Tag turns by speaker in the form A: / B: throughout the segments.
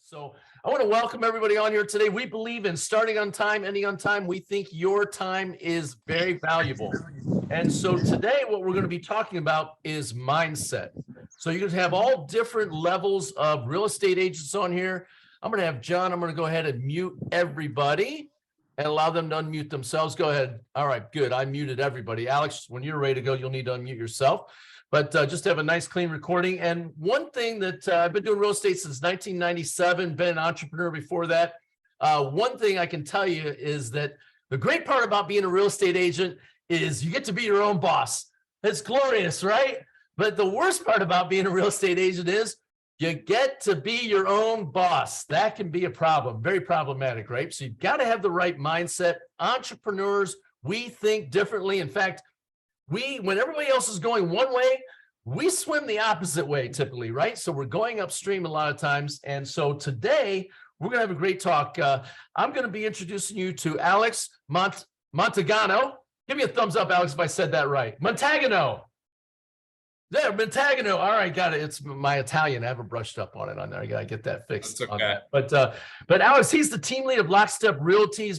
A: So I want to welcome everybody on here today. We believe in starting on time, ending on time. We think your time is very valuable. And so today what we're going to be talking about is mindset. So you're going to have all different levels of real estate agents on here. I'm going to have John, I'm going to go ahead and mute everybody and allow them to unmute themselves. Go ahead. All right, good. I muted everybody. Alex, when you're ready to go, you'll need to unmute yourself. But just have a nice, clean recording. And one thing that I've been doing real estate since 1997, been an entrepreneur before that. One thing I can tell you is that the great part about being a real estate agent is you get to be your own boss. It's glorious, right? But the worst part about being a real estate agent is you get to be your own boss. That can be a problem, very problematic, right? So you've got to have the right mindset. Entrepreneurs, we think differently. In fact, when everybody else is going one way, we swim the opposite way typically, right? So we're going upstream a lot of times. And so today we're going to have a great talk. I'm going to be introducing you to Alex Montagano. Give me a thumbs up, Alex, if I said that right. Montagano. There, Montagano. All right, got it. It's my Italian. I haven't brushed up on it on there. I got to get that fixed.
B: That's okay.
A: On that. But Alex, he's the team lead of Lockstep Realty.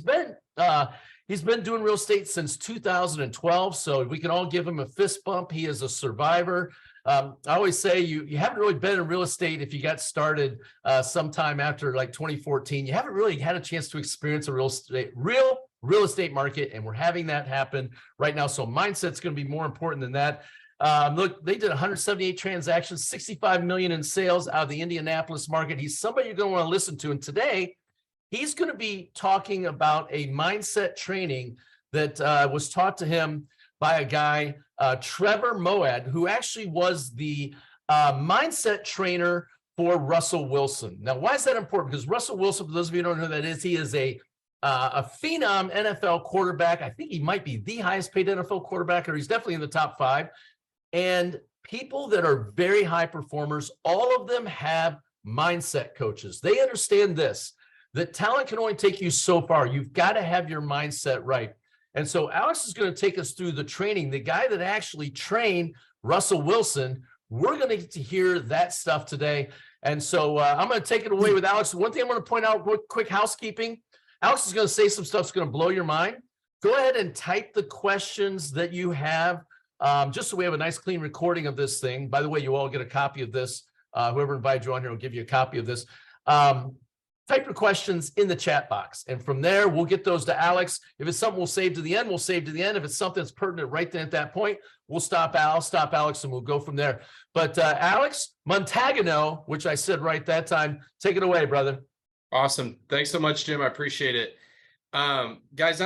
A: He's been doing real estate since 2012, so we can all give him a fist bump. He is a survivor. I always say you haven't really been in real estate if you got started sometime after like 2014. You haven't really had a chance to experience a real estate market, and we're having that happen right now. So mindset's going to be more important than that. Look, they did 178 transactions, 65 million in sales out of the Indianapolis market. He's somebody you're going to want to listen to, and today he's going to be talking about a mindset training that was taught to him by a guy, Trevor Moad, who actually was the mindset trainer for Russell Wilson. Now, why is that important? Because Russell Wilson, for those of you who don't know who that is, he is a phenom NFL quarterback. I think he might be the highest paid NFL quarterback, or he's definitely in the top 5. And people that are very high performers, all of them have mindset coaches. They understand this, that talent can only take you so far. You've got to have your mindset right. And so Alex is going to take us through the training. The guy that actually trained Russell Wilson, we're going to get to hear that stuff today. And so I'm going to take it away with Alex. One thing I'm going to point out, real quick housekeeping. Alex is going to say some stuff that's going to blow your mind. Go ahead and type the questions that you have, just so we have a nice, clean recording of this thing. By the way, you all get a copy of this. Whoever invited you on here will give you a copy of this. Type your questions in the chat box. And from there, we'll get those to Alex. If it's something we'll save to the end, we'll save to the end. If it's something that's pertinent right then at that point, I'll stop Alex and we'll go from there. But Alex Montagano, which I said right that time, take it away, brother.
B: Awesome. Thanks so much, Jim. I appreciate it. Guys,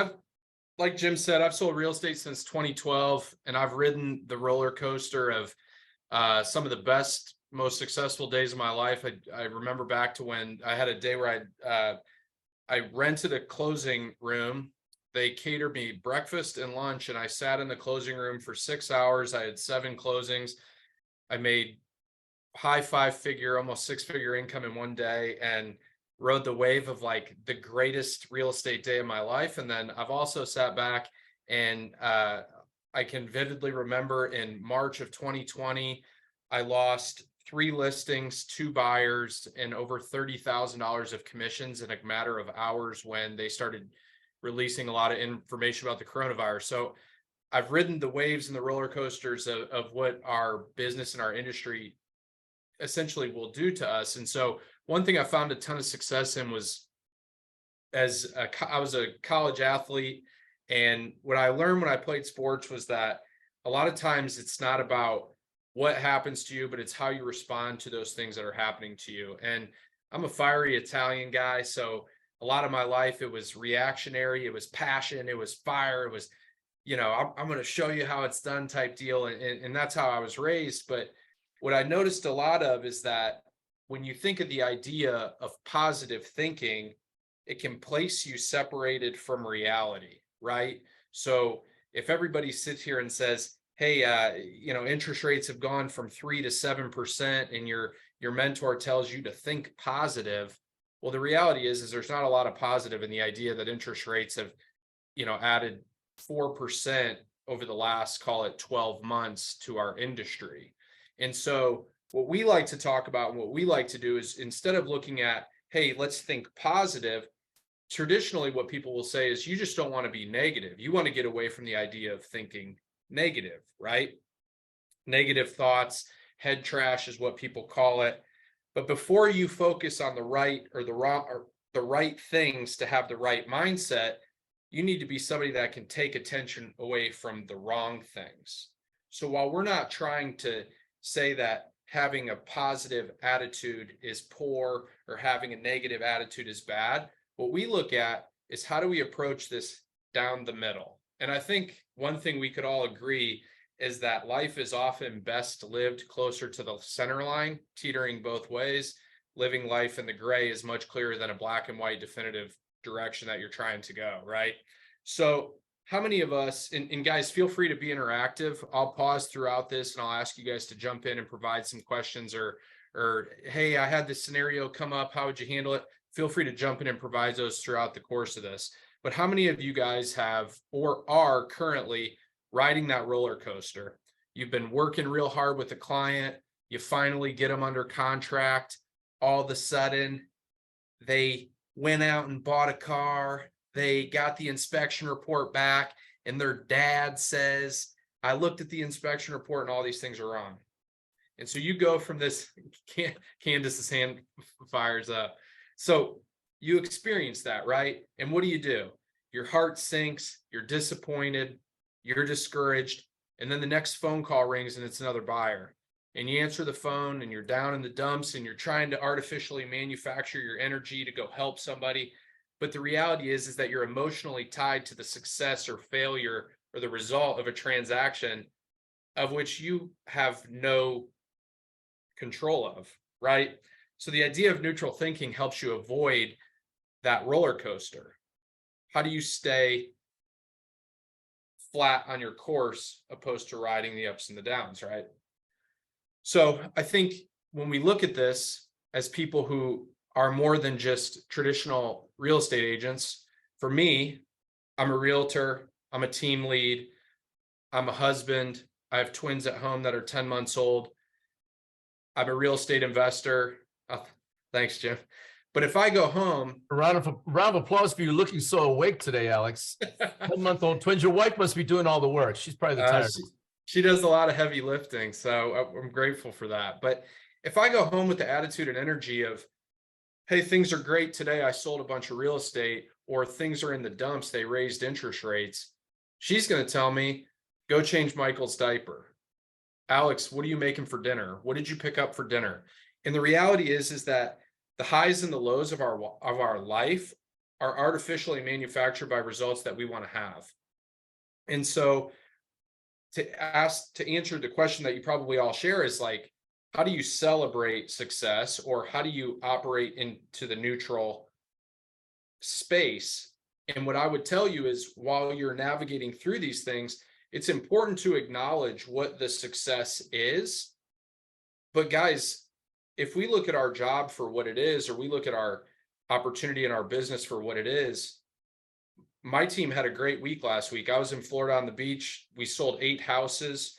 B: like Jim said, I've sold real estate since 2012, and I've ridden the roller coaster of some of the best, most successful days of my life. I remember back to when I had a day where I rented a closing room. They catered me breakfast and lunch, and I sat in the closing room for 6 hours. I had 7 closings. I made high 5-figure, almost 6-figure income in one day, and rode the wave of like the greatest real estate day of my life. And then I've also sat back and I can vividly remember in March of 2020, I lost 3 listings, 2 buyers, and over $30,000 of commissions in a matter of hours when they started releasing a lot of information about the coronavirus. So I've ridden the waves and the roller coasters of what our business and our industry essentially will do to us. And so one thing I found a ton of success in was I was a college athlete. And what I learned when I played sports was that a lot of times it's not about what happens to you, but it's how you respond to those things that are happening to you. And I'm a fiery Italian guy. So a lot of my life, it was reactionary, it was passion, it was fire, it was, I'm going to show you how it's done type deal. And that's how I was raised. But what I noticed a lot of is that when you think of the idea of positive thinking, it can place you separated from reality, right? So if everybody sits here and says, hey, interest rates have gone from 3 to 7%, and your mentor tells you to think positive, well, the reality is there's not a lot of positive in the idea that interest rates have, added 4% over the last, call it 12 months to our industry. And so what we like to talk about and what we like to do is, instead of looking at, hey, let's think positive, traditionally what people will say is you just don't want to be negative. You want to get away from the idea of thinking negative, right? Negative thoughts, head trash is what people call it. But before you focus on the right or the wrong or the right things to have the right mindset, you need to be somebody that can take attention away from the wrong things. So while we're not trying to say that having a positive attitude is poor or having a negative attitude is bad, what we look at is how do we approach this down the middle? And I think one thing we could all agree is that life is often best lived closer to the center line, teetering both ways. Living life in the gray is much clearer than a black and white definitive direction that you're trying to go, right? So how many of us, and guys, feel free to be interactive. I'll pause throughout this and I'll ask you guys to jump in and provide some questions or, hey, I had this scenario come up. How would you handle it? Feel free to jump in and provide those throughout the course of this. But how many of you guys have or are currently riding that roller coaster? You've been working real hard with a client. You finally get them under contract. All of a sudden, they went out and bought a car. They got the inspection report back, and their dad says, I looked at the inspection report and all these things are wrong. And so you go from this, Candace's hand fires up. So you experience that, right? And what do? Your heart sinks, you're disappointed, you're discouraged, and then the next phone call rings and it's another buyer. And you answer the phone and you're down in the dumps and you're trying to artificially manufacture your energy to go help somebody. But the reality is that you're emotionally tied to the success or failure or the result of a transaction of which you have no control of, right? So the idea of neutral thinking helps you avoid that roller coaster. How do you stay flat on your course opposed to riding the ups and the downs, right? So I think when we look at this as people who are more than just traditional real estate agents, for me, I'm a realtor, I'm a team lead, I'm a husband, I have twins at home that are 10 months old. I'm a real estate investor. Oh, thanks, Jim. But if I go home,
A: A round of applause for you looking so awake today, Alex. 10-month-old twins. Your wife must be doing all the work. She's probably the tired.
B: She does a lot of heavy lifting, so I'm grateful for that. But if I go home with the attitude and energy of, hey, things are great today, I sold a bunch of real estate, or things are in the dumps, they raised interest rates, she's going to tell me, go change Michael's diaper. Alex, what are you making for dinner? What did you pick up for dinner? And the reality is that the highs and the lows of our life are artificially manufactured by results that we want to have. And so to answer the question that you probably all share is like, how do you celebrate success, or how do you operate into the neutral space? And what I would tell you is, while you're navigating through these things, it's important to acknowledge what the success is. But guys, if we look at our job for what it is, or we look at our opportunity in our business for what it is, my team had a great week last week. I was in Florida on the beach. We sold 8 houses.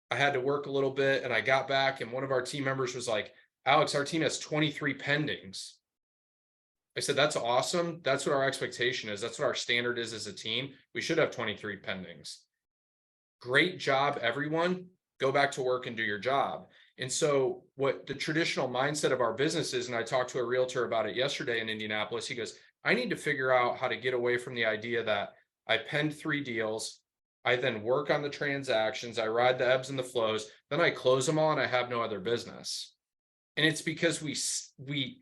B: I had to work a little bit and I got back, and one of our team members was like, Alex, our team has 23 pendings. I said, that's awesome. That's what our expectation is. That's what our standard is as a team. We should have 23 pendings. Great job, everyone. Go back to work and do your job. And so what the traditional mindset of our business is, and I talked to a realtor about it yesterday in Indianapolis, he goes, I need to figure out how to get away from the idea that I penned 3 deals, I then work on the transactions, I ride the ebbs and the flows, then I close them all and I have no other business. And it's because we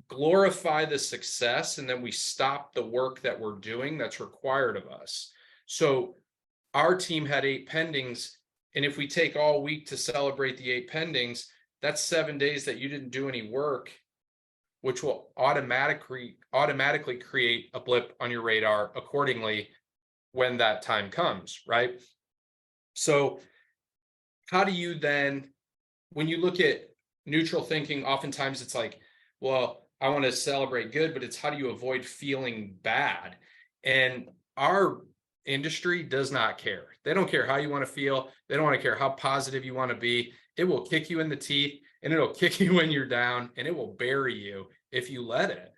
B: glorify the success and then we stop the work that we're doing that's required of us. So our team had 8 pendings. And if we take all week to celebrate the 8 pendings, that's 7 days that you didn't do any work, which will automatically create a blip on your radar accordingly when that time comes, right? So how do you then, when you look at neutral thinking, oftentimes it's like, well, I want to celebrate good, but it's how do you avoid feeling bad? And our industry does not care. They don't care how you want to feel. They don't want to care how positive you want to be. It will kick you in the teeth and it'll kick you when you're down, and it will bury you if you let it.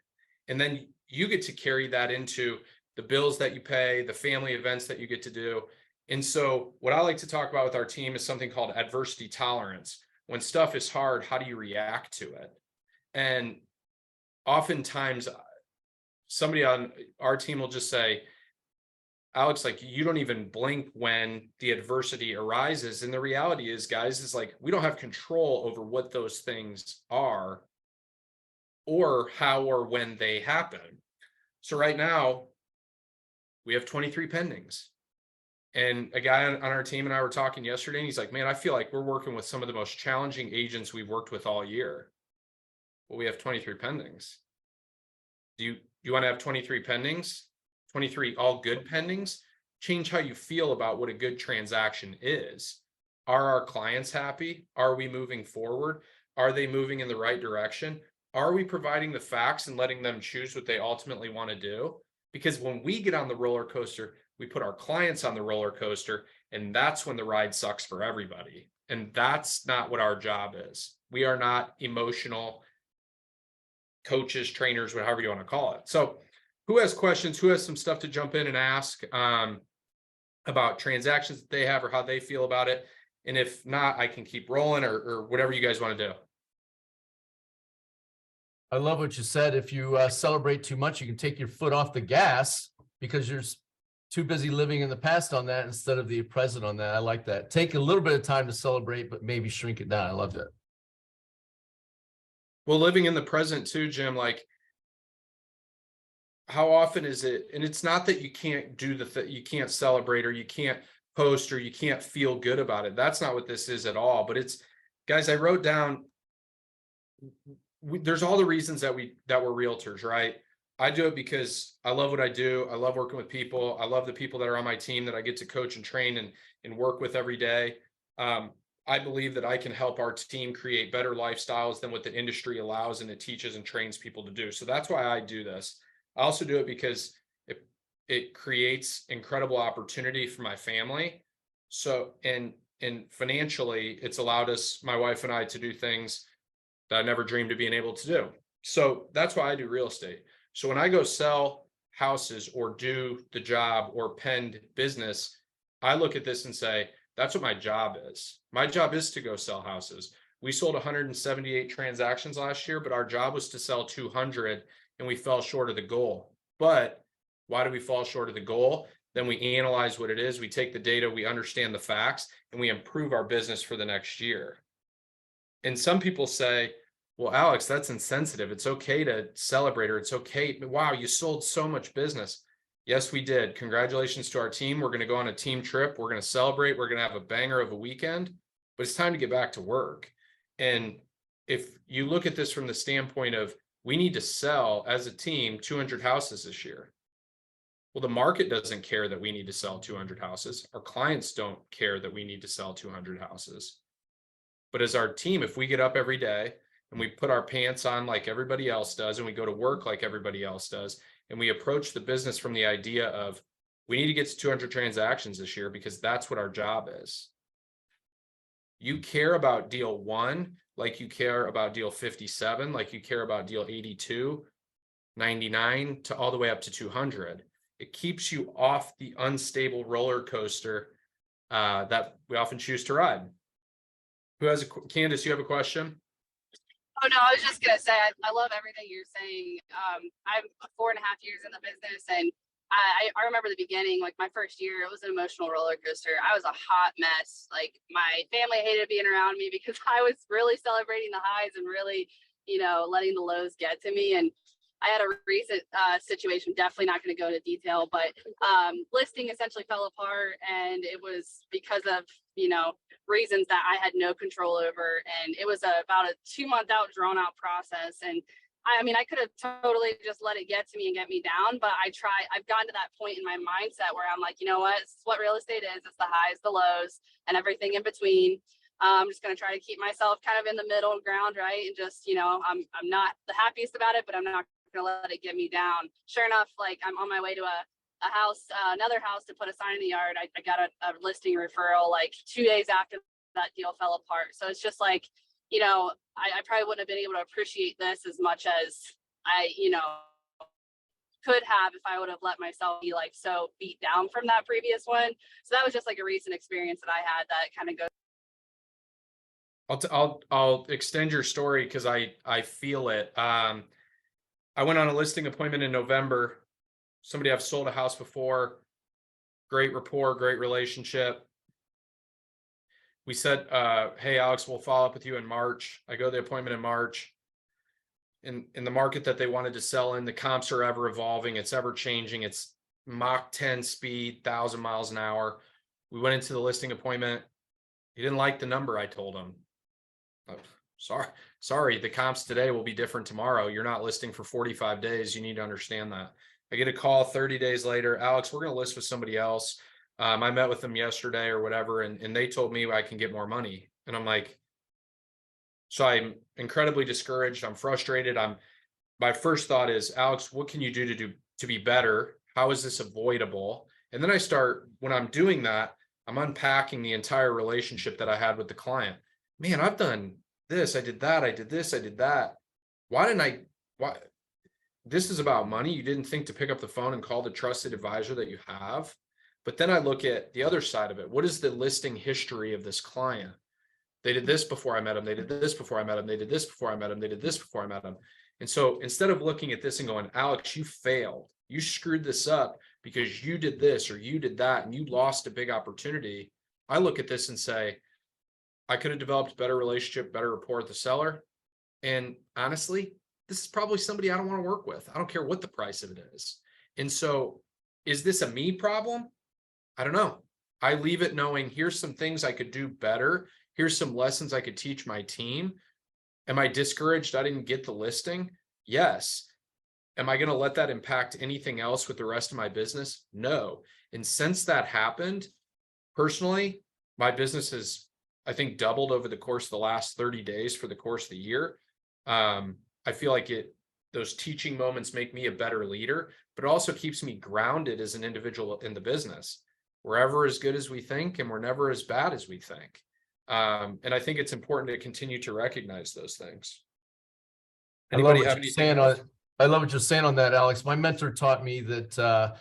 B: And then you get to carry that into the bills that you pay, the family events that you get to do. And so what I like to talk about with our team is something called adversity tolerance. When stuff is hard, how do you react to it? And oftentimes somebody on our team will just say, Alex, like, you don't even blink when the adversity arises. And the reality is, guys, is like, we don't have control over what those things are or how or when they happen. So right now we have 23 pendings. And a guy on our team and I were talking yesterday, and he's like, man, I feel like we're working with some of the most challenging agents we've worked with all year. Well, we have 23 pendings. Do you want to have 23 pendings? 23 all good pendings? Change how you feel about what a good transaction is. Are our clients happy? Are we moving forward? Are they moving in the right direction? Are we providing the facts and letting them choose what they ultimately want to do? Because when we get on the roller coaster, we put our clients on the roller coaster, and that's when the ride sucks for everybody. And that's not what our job is. We are not emotional coaches, trainers, whatever you want to call it. So who has questions? Who has some stuff to jump in and ask about transactions that they have or how they feel about it? And if not, I can keep rolling or whatever you guys want to do.
A: I love what you said. If you celebrate too much, you can take your foot off the gas because you're too busy living in the past on that instead of the present on that. I like that. Take a little bit of time to celebrate, but maybe shrink it down. I love that.
B: Well, living in the present too, Jim, like, how often is it? And it's not that you can't do you can't celebrate or you can't post or you can't feel good about it. That's not what this is at all. But it's, guys, I wrote down, there's all the reasons that we're realtors, right? I do it because I love what I do. I love working with people. I love the people that are on my team that I get to coach and train and work with every day. I believe that I can help our team create better lifestyles than what the industry allows and it teaches and trains people to do. So that's why I do this. I also do it because it creates incredible opportunity for my family. So, and financially, it's allowed us, my wife and I, to do things that I never dreamed of being able to do. So that's why I do real estate. So when I go sell houses or do the job or penned business, I look at this and say, that's what my job is. My job is to go sell houses. We sold 178 transactions last year, but our job was to sell 200 and we fell short of the goal. But why do we fall short of the goal? Then we analyze what it is. We take the data, we understand the facts, and we improve our business for the next year. And some people say, well, Alex, that's insensitive. It's okay to celebrate, or it's okay. Wow, you sold so much business. Yes, we did. Congratulations to our team. We're going to go on a team trip. We're going to celebrate. We're going to have a banger of a weekend, but it's time to get back to work. And if you look at this from the standpoint of, we need to sell as a team 200 houses this year. Well, the market doesn't care that we need to sell 200 houses. Our clients don't care that we need to sell 200 houses. But as our team, if we get up every day and we put our pants on like everybody else does, and we go to work like everybody else does, and we approach the business from the idea of, we need to get to 200 transactions this year because that's what our job is. You care about deal 1 like you care about deal 57, like you care about deal 82, 99 to all the way up to 200. It keeps you off the unstable roller coaster that we often choose to ride. Who has Candace, you have a question?
C: Oh, no, I was just going to say, I love everything you're saying. I'm 4.5 years in the business, and I remember the beginning, like my first year, it was an emotional roller coaster. I was a hot mess. Like, my family hated being around me because I was really celebrating the highs and really, letting the lows get to me. And I had a recent situation, definitely not going to go into detail, but listing essentially fell apart, and it was because of, reasons that I had no control over. And it was about a 2-month out, drawn out process. And I mean, I could have totally just let it get to me and get me down, but I've gotten to that point in my mindset where I'm like, you know what, it's what real estate is. It's the highs, the lows, and everything in between. I'm just going to try to keep myself kind of in the middle ground, right? And just, I'm not the happiest about it, but I'm not going to let it get me down. Sure enough, like, I'm on my way to a house, another house to put a sign in the yard. I got a listing referral like 2 days after that deal fell apart. So it's just like, I probably wouldn't have been able to appreciate this as much as I, could have if I would have let myself be like so beat down from that previous one. So that was just like a recent experience that I had that kind of goes.
B: I'll extend your story because I feel it. I went on a listing appointment in November. Somebody I've sold a house before, great rapport, great relationship. We said, hey, Alex, we'll follow up with you in March. I go to the appointment in March. In the market that they wanted to sell in, the comps are ever evolving. It's ever changing. It's Mach 10 speed, 1,000 miles an hour. We went into the listing appointment. He didn't like the number I told him. Oh, sorry. The comps today will be different tomorrow. You're not listing for 45 days. You need to understand that. I get a call 30 days later. Alex, we're going to list with somebody else. I met with them yesterday or whatever, and they told me I can get more money. And I'm like, so I'm incredibly discouraged. I'm frustrated. My first thought is, Alex, what can you do to be better? How is this avoidable? And then when I'm doing that, I'm unpacking the entire relationship that I had with the client. Man, I've done this. I did that. I did this. I did that. Why? This is about money. You didn't think to pick up the phone and call the trusted advisor that you have. But then I look at the other side of it. What is the listing history of this client? They did this before I met them. They did this before I met them. They did this before I met them. They did this before I met them. And so instead of looking at this and going, Alex, you failed. You screwed this up because you did this or you did that and you lost a big opportunity. I look at this and say, I could have developed a better relationship, better rapport with the seller. And honestly, this is probably somebody I don't want to work with. I don't care what the price of it is. And so is this a me problem? I don't know. I leave it knowing here's some things I could do better. Here's some lessons I could teach my team. Am I discouraged I didn't get the listing? Yes. Am I going to let that impact anything else with the rest of my business? No. And since that happened, personally, my business has, I think, doubled over the course of the last 30 days for the course of the year. I feel like those teaching moments make me a better leader, but it also keeps me grounded as an individual in the business. We're ever as good as we think, and we're never as bad as we think. And I think it's important to continue to recognize those things. Anybody have anything else?
A: I love what you're saying on that, Alex. My mentor taught me that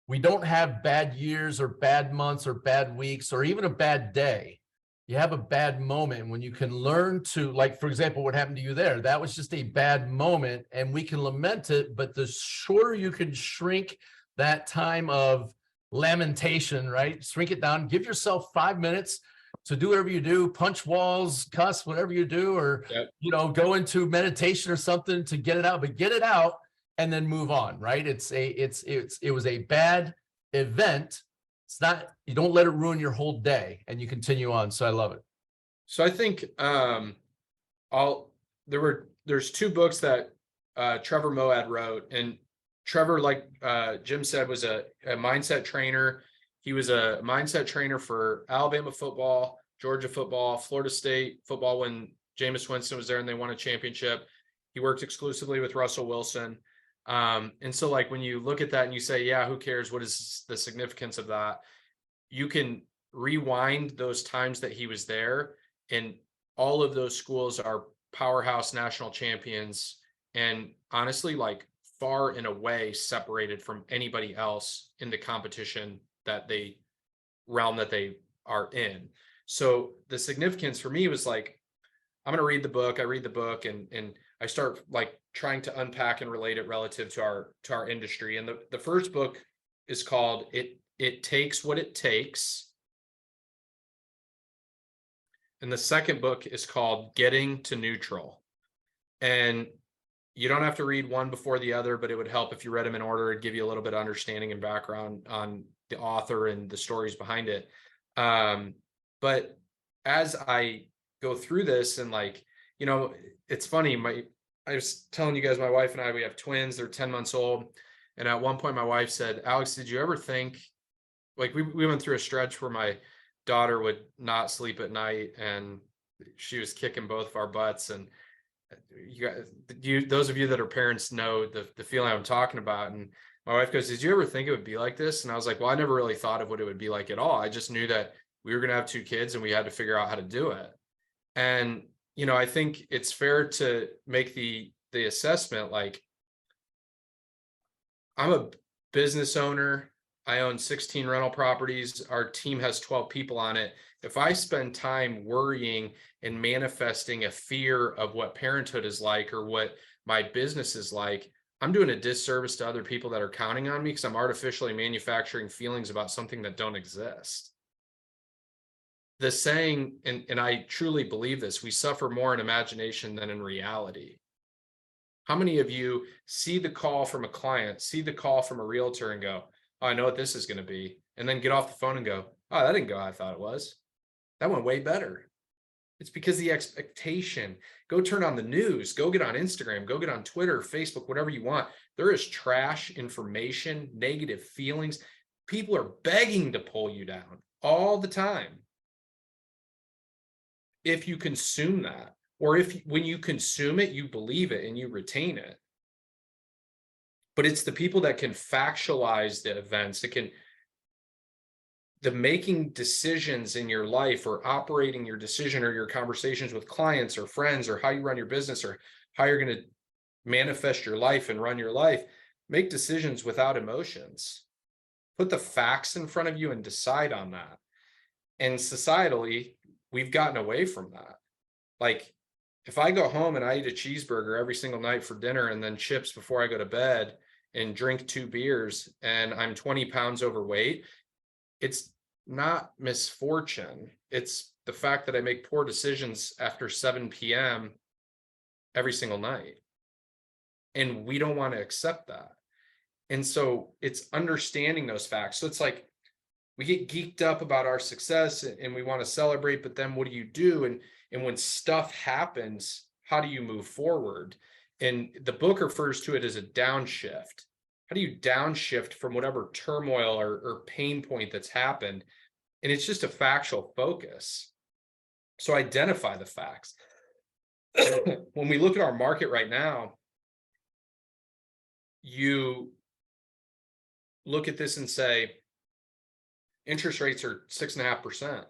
A: we don't have bad years or bad months or bad weeks or even a bad day. You have a bad moment when you can learn to, like, for example, what happened to you there. That was just a bad moment and we can lament it, but the shorter you can shrink that time of lamentation, right? Shrink it down, give yourself 5 minutes to do whatever you do, punch walls, cuss, whatever you do, or, go into meditation or something to get it out, but get it out and then move on, right? It was a bad event. It's not, you don't let it ruin your whole day and you continue on. So I love it.
B: So I think there's 2 books that Trevor Moad wrote, and Trevor, like Jim said, was a mindset trainer. He was a mindset trainer for Alabama football, Georgia football, Florida State football when Jameis Winston was there and they won a championship. He worked exclusively with Russell Wilson. And so like when you look at that and you say, yeah, who cares? What is the significance of that? You can rewind those times that he was there, and all of those schools are powerhouse national champions. And honestly, like far and away separated from anybody else in the competition that they are in. So the significance for me was like, I'm going to read the book. I read the book and I start like trying to unpack and relate it relative to our industry. And the first book is called It Takes What It Takes. And the second book is called Getting to Neutral. And you don't have to read one before the other, but it would help if you read them in order. It'd give you a little bit of understanding and background on the author and the stories behind it. But as I go through this and like, it's funny, I was telling you guys, my wife and I, we have twins, they're 10 months old. And at one point my wife said, Alex, did you ever think, like we went through a stretch where my daughter would not sleep at night and she was kicking both of our butts. And those of you that are parents know the feeling I'm talking about. And my wife goes, did you ever think it would be like this? And I was like, well, I never really thought of what it would be like at all. I just knew that we were going to have 2 kids and we had to figure out how to do it. And, I think it's fair to make the assessment, like, I'm a business owner. I own 16 rental properties. Our team has 12 people on it. If I spend time worrying and manifesting a fear of what parenthood is like or what my business is like, I'm doing a disservice to other people that are counting on me because I'm artificially manufacturing feelings about something that don't exist. The saying, and I truly believe this, we suffer more in imagination than in reality. How many of you see the call from a client, see the call from a realtor and go, oh, I know what this is going to be. And then get off the phone and go, oh, that didn't go how I thought it was. That went way better. It's because the expectation. Go turn on the news, go get on Instagram, go get on Twitter, Facebook, whatever you want. There is trash information, negative feelings. People are begging to pull you down all the time. If you consume that, or if when you consume it, you believe it and you retain it. But it's the people that can factualize the events, that can, the making decisions in your life or operating your decision or your conversations with clients or friends or how you run your business or how you're going to manifest your life and run your life, make decisions without emotions. Put the facts in front of you and decide on that. And societally, we've gotten away from that. Like, if I go home and I eat a cheeseburger every single night for dinner and then chips before I go to bed and drink 2 beers and I'm 20 pounds overweight, it's not misfortune. It's the fact that I make poor decisions after 7 p.m. every single night. And we don't want to accept that. And so it's understanding those facts. So it's like, we get geeked up about our success and we want to celebrate, but then what do you do? And when stuff happens, how do you move forward? And the book refers to it as a downshift. How do you downshift from whatever turmoil or pain point that's happened? And it's just a factual focus. So identify the facts. When we look at our market right now, you look at this and say, interest rates are 6.5%.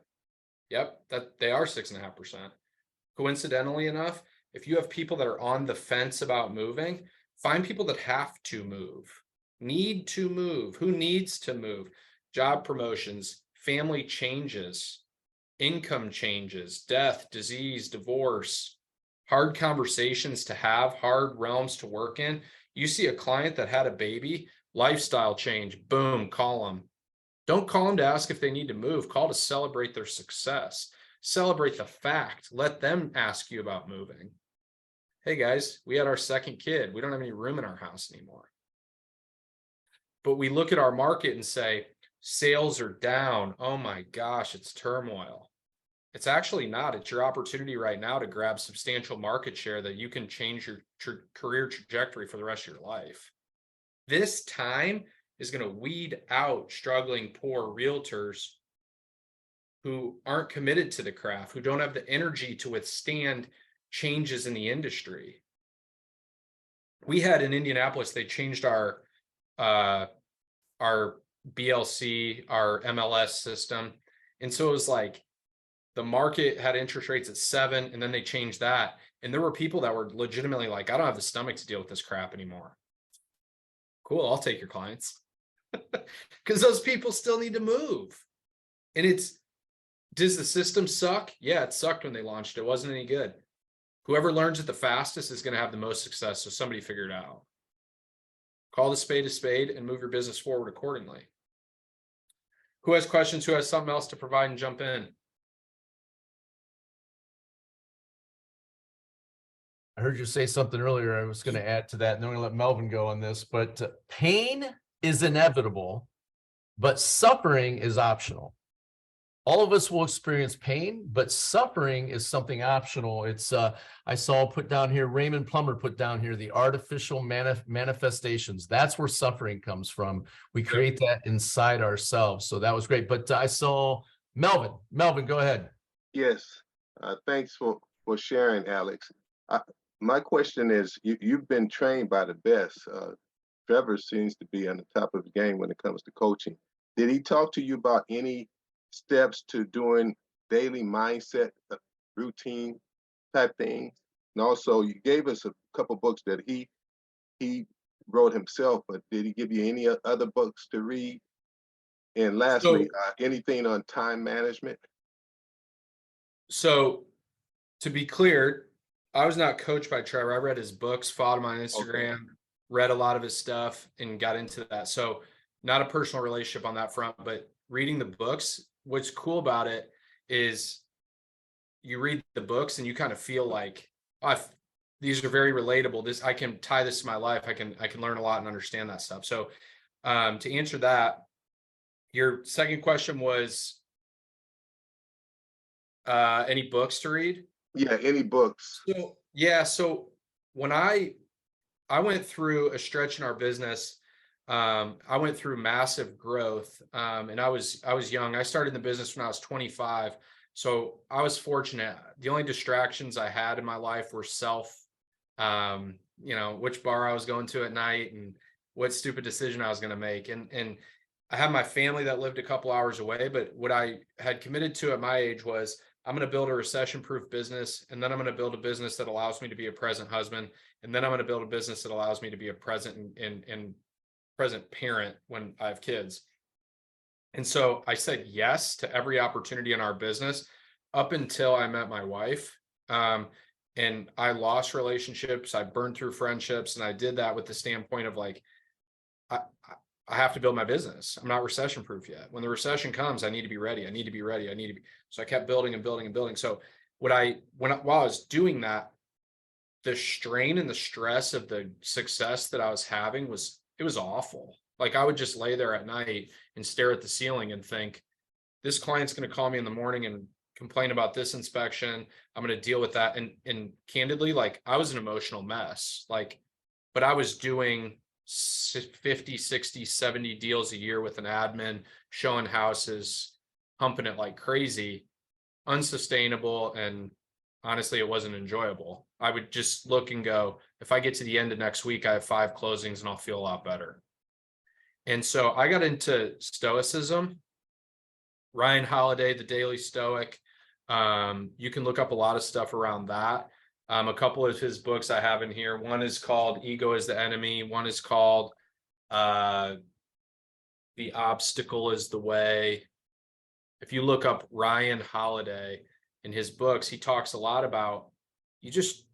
B: Yep, that they are 6.5%. Coincidentally enough, if you have people that are on the fence about moving, find people that have to move, need to move. Who needs to move? Job promotions, family changes, income changes, death, disease, divorce, hard conversations to have, hard realms to work in. You see a client that had a baby, lifestyle change, boom, call them. Don't call them to ask if they need to move. Call to celebrate their success. Celebrate the fact. Let them ask you about moving. Hey guys, we had our second kid. We don't have any room in our house anymore. But we look at our market and say, sales are down. Oh my gosh, it's turmoil. It's actually not. It's your opportunity right now to grab substantial market share that you can change your career trajectory for the rest of your life. This time is going to weed out struggling poor realtors who aren't committed to the craft, who don't have the energy to withstand changes in the industry. We had in Indianapolis, they changed our BLC, our MLS system. And so it was like the market had interest rates at 7, and then they changed that. And there were people that were legitimately like, I don't have the stomach to deal with this crap anymore. Cool, I'll take your clients. Because those people still need to move. And does the system suck? Yeah, it sucked when they launched. It wasn't any good. Whoever learns it the fastest is going to have the most success. So somebody figure it out. Call the spade a spade and move your business forward accordingly. Who has questions? Who has something else to provide and jump in?
A: I heard you say something earlier. I was going to add to that, and then I'm going to let Melvin go on this. But pain is inevitable, but suffering is optional. All of us will experience pain, but suffering is something optional. It's I saw put down here, Raymond Plummer put down here, the artificial manifestations. That's where suffering comes from. We create that inside ourselves. So that was great. But I saw Melvin. Melvin, go ahead.
D: Yes, thanks for sharing, Alex. My question is, you've been trained by the best. Trevor seems to be on the top of the game when it comes to coaching. Did he talk to you about any steps to doing daily mindset routine type things? And also, you gave us a couple books that he wrote himself, but did he give you any other books to read? And lastly, anything on time management?
B: So to be clear, I was not coached by Trevor. I read his books, followed him on Instagram, read a lot of his stuff, and got into that. So not a personal relationship on that front, but reading the books, what's cool about it is you read the books and you kind of feel like, oh, these are very relatable. This, I can tie this to my life. I can learn a lot and understand that stuff. So to answer that, your second question was any books to read?
D: Yeah, any books?
B: So yeah, so when I went through a stretch in our business, I went through massive growth, and I was young. I started in the business when I was 25, so I was fortunate. The only distractions I had in my life were which bar I was going to at night and what stupid decision I was going to make. And I had my family that lived a couple hours away, but what I had committed to at my age was I'm going to build a recession-proof business, and then I'm going to build a business that allows me to be a present husband, and then I'm going to build a business that allows me to be a present and present parent when I have kids. And so I said yes to every opportunity in our business up until I met my wife. And I lost relationships, I burned through friendships, and I did that with the standpoint of like, I have to build my business. I'm not recession proof yet. When the recession comes, I need to be ready. So I kept building and building and building. So while I was doing that, the strain and the stress of the success that I was having was awful. Like I would just lay there at night and stare at the ceiling and think, this client's going to call me in the morning and complain about this inspection. I'm going to deal with that. And candidly, like I was an emotional mess, but I was doing 50, 60, 70 deals a year with an admin, showing houses, humping it like crazy, unsustainable. And honestly, it wasn't enjoyable. I would just look and go, if I get to the end of next week, I have 5 closings and I'll feel a lot better. And so I got into Stoicism, Ryan Holiday, the Daily Stoic. You can look up a lot of stuff around that. A couple of his books I have in here. One is called Ego is the Enemy. One is called The Obstacle is the Way. If you look up Ryan Holiday in his books, he talks a lot about you just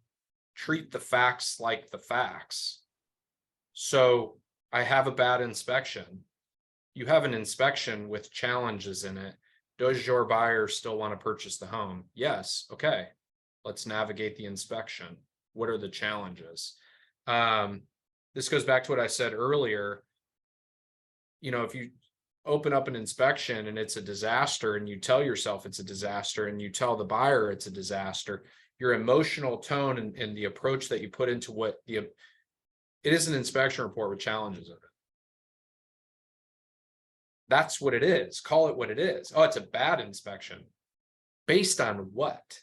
B: treat the facts like the facts. So I have a bad inspection. You have an inspection with challenges in it. Does your buyer still want to purchase the home? Yes. Okay. Let's navigate the inspection. What are the challenges? This goes back to what I said earlier. If you open up an inspection and it's a disaster and you tell yourself it's a disaster and you tell the buyer it's a disaster, your emotional tone and the approach that you put into it is an inspection report with challenges in it. That's what it is. Call it what it is. Oh, it's a bad inspection. Based on what?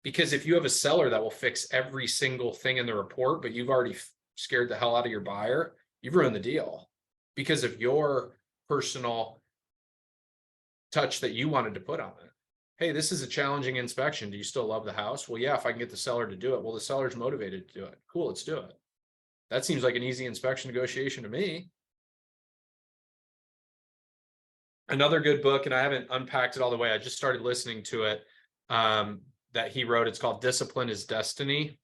B: Because if you have a seller that will fix every single thing in the report, but you've already scared the hell out of your buyer, you've ruined the deal because of your personal touch that you wanted to put on it. Hey, this is a challenging inspection. Do you still love the house? Well, yeah, if I can get the seller to do it. Well, the seller's motivated to do it. Cool, let's do it. That seems like an easy inspection negotiation to me. Another good book, and I haven't unpacked it all the way. I just started listening to it. That he wrote. It's called Discipline is Destiny.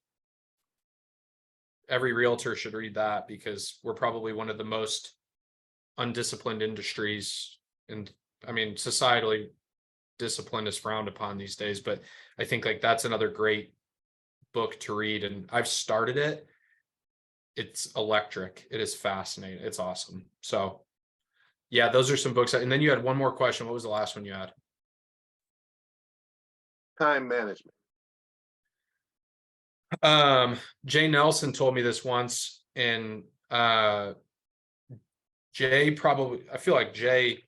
B: Every realtor should read that because we're probably one of the most undisciplined industries. And I mean, societally, discipline is frowned upon these days, but I think like that's another great book to read. And I've started it. It's electric. It is fascinating. It's awesome. So yeah, those are some books. And then you had one more question. What was the last one you had?
D: Time management.
B: Jay Nelson told me this once, and Jay probably, I feel like Jay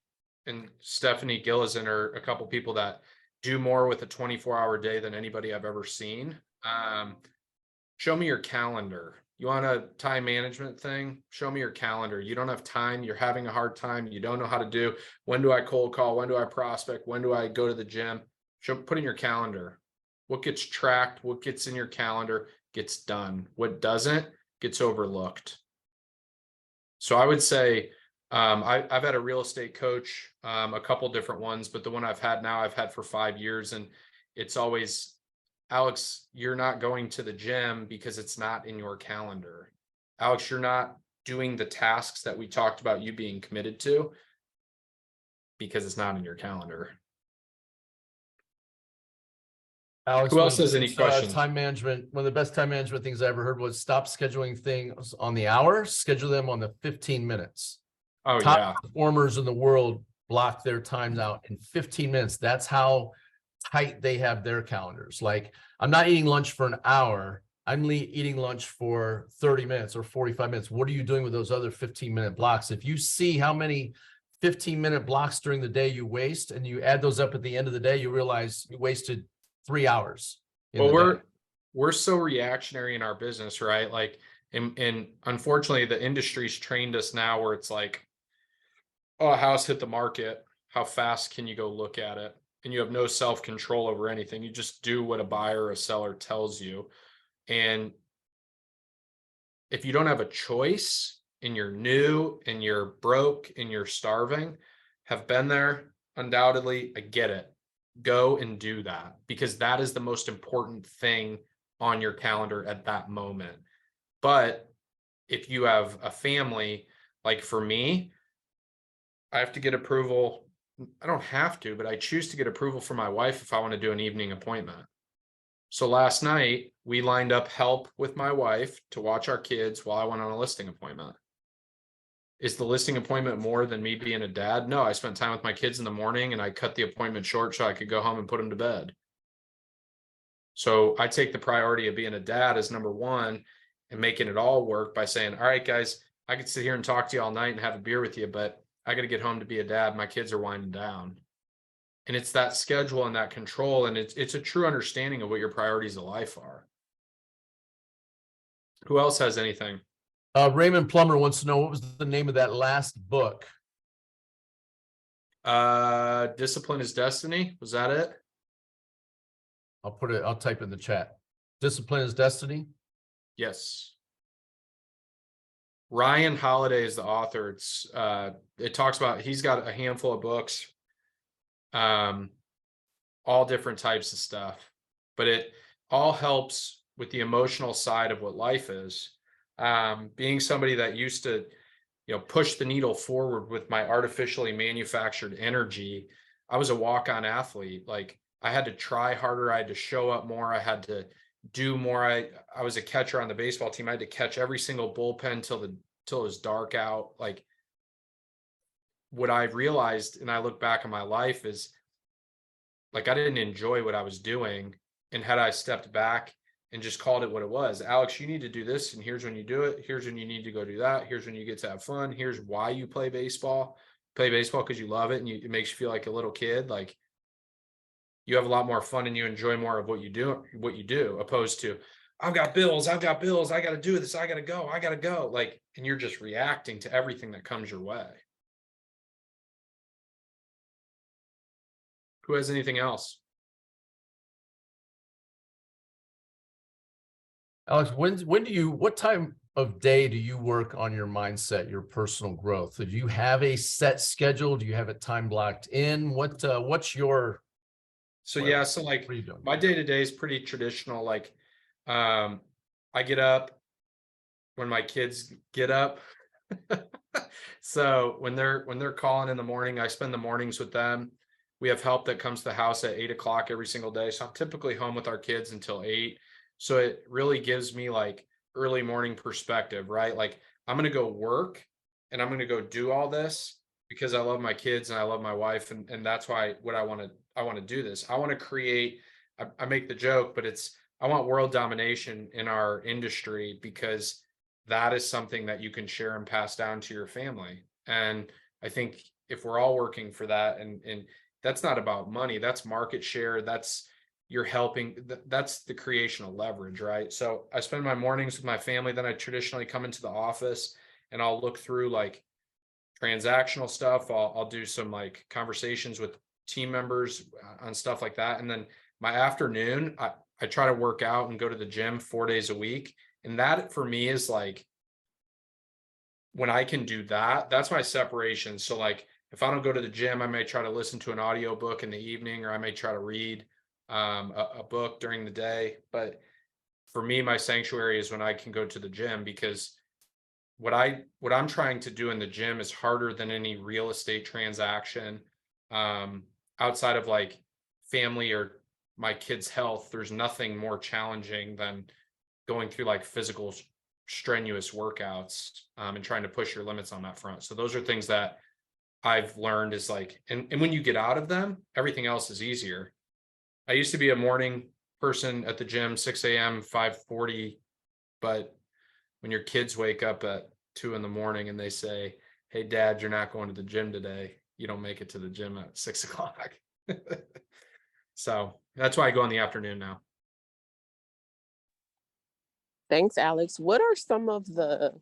B: and Stephanie Gillison are a couple people that do more with a 24-hour day than anybody I've ever seen. Show me your calendar. You want a time management thing? Show me your calendar. You don't have time. You're having a hard time. You don't know how to do. When do I cold call? When do I prospect? When do I go to the gym? Put in your calendar. What gets tracked, what gets in your calendar gets done. What doesn't gets overlooked. So I would say I've had a real estate coach, a couple different ones, but the one I've had now, I've had for 5 years, and it's always, Alex, you're not going to the gym because it's not in your calendar. Alex, you're not doing the tasks that we talked about you being committed to because it's not in your calendar.
A: Alex,
B: Who else has any questions?
A: Time management, one of the best time management things I ever heard was stop scheduling things on the hour, schedule them on the 15 minutes.
B: Oh,
A: Top
B: yeah.
A: performers in the world block their times out in 15 minutes. That's how tight they have their calendars. Like, I'm not eating lunch for an hour. I'm eating lunch for 30 minutes or 45 minutes. What are you doing with those other 15-minute blocks? If you see how many 15-minute blocks during the day you waste and you add those up at the end of the day, you realize you wasted 3 hours.
B: Well, we're so reactionary in our business, right? Like, and unfortunately, the industry's trained us now where it's like, oh, a house hit the market. How fast can you go look at it? And you have no self-control over anything. You just do what a buyer or a seller tells you. And if you don't have a choice and you're new and you're broke and you're starving, have been there, undoubtedly, I get it. Go and do that, because that is the most important thing on your calendar at that moment. But if you have a family, like for me, I have to get approval. I don't have to, but I choose to get approval from my wife if I want to do an evening appointment. So last night we lined up help with my wife to watch our kids while I went on a listing appointment. Is the listing appointment more than me being a dad? No, I spent time with my kids in the morning and I cut the appointment short so I could go home and put them to bed. So I take the priority of being a dad as number one and making it all work by saying, all right, guys, I could sit here and talk to you all night and have a beer with you, but I got to get home to be a dad. My kids are winding down. And it's that schedule and that control. And it's a true understanding of what your priorities of life are. Who else has anything?
A: Raymond Plummer wants to know, what was the name of that last book?
B: Discipline is Destiny. Was that it?
A: I'll type in the chat. Discipline is Destiny.
B: Yes. Ryan Holiday is the author. It talks about, he's got a handful of books, all different types of stuff, but it all helps with the emotional side of what life is. Being somebody that used to, push the needle forward with my artificially manufactured energy, I was a walk-on athlete. Like, I had to try harder. I had to show up more. I had to do more. I was a catcher on the baseball team. I had to catch every single bullpen till it was dark out. Like, what I realized, and I look back on my life, is like, I didn't enjoy what I was doing. And had I stepped back and just called it what it was, Alex, you need to do this, and here's when you do it. Here's when you need to go do that. Here's when you get to have fun. Here's why you play baseball. Play baseball because you love it and it makes you feel like a little kid. Like, you have a lot more fun and you enjoy more of what you do, opposed to, I've got bills, I got to do this, I got to go. Like, and you're just reacting to everything that comes your way. Who has anything else?
A: Alex, what time of day do you work on your mindset, your personal growth? Do you have a set schedule? Do you have it time blocked in? What's your
B: So like,
A: what are you doing?
B: my day-to-day is pretty traditional. Like, I get up when my kids get up. So when they're calling in the morning, I spend the mornings with them. We have help that comes to the house at 8 o'clock every single day. So I'm typically home with our kids until 8. So it really gives me like early morning perspective, right? Like, I'm going to go work and I'm going to go do all this because I love my kids and I love my wife. And that's why I want to do this. I want to create, I make the joke, but I want world domination in our industry, because that is something that you can share and pass down to your family. And I think if we're all working for that, and that's not about money, that's market share, you're helping, that's the creation of leverage, right? So I spend my mornings with my family. Then I traditionally come into the office and I'll look through like transactional stuff. I'll do some like conversations with team members on stuff like that. And then my afternoon, I try to work out and go to the gym 4 days a week. And that for me is like, when I can do that, that's my separation. So like, if I don't go to the gym, I may try to listen to an audiobook in the evening, or I may try to read a book during the day. But for me, my sanctuary is when I can go to the gym, because what I'm trying to do in the gym is harder than any real estate transaction. Outside of like family or my kids' health, there's nothing more challenging than going through like physical strenuous workouts, and trying to push your limits on that front. So those are things that I've learned is like, and when you get out of them, everything else is easier. I used to be a morning person at the gym, 6 a.m., 5:40, but when your kids wake up at 2 in the morning and they say, "Hey dad, you're not going to the gym today," you don't make it to the gym at 6 o'clock. So that's why I go in the afternoon now.
E: Thanks, Alex. What are some of the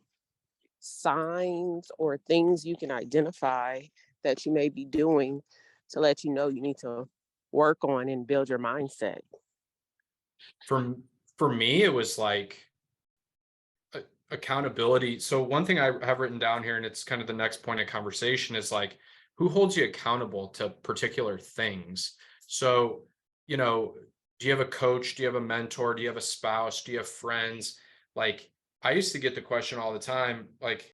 E: signs or things you can identify that you may be doing to let you know you need to work on and build your mindset?
B: For me, it was like accountability. So one thing I have written down here, and it's kind of the next point of conversation, is like, who holds you accountable to particular things? So, you know, do you have a coach? Do you have a mentor? Do you have a spouse? Do you have friends? Like, I used to get the question all the time, like,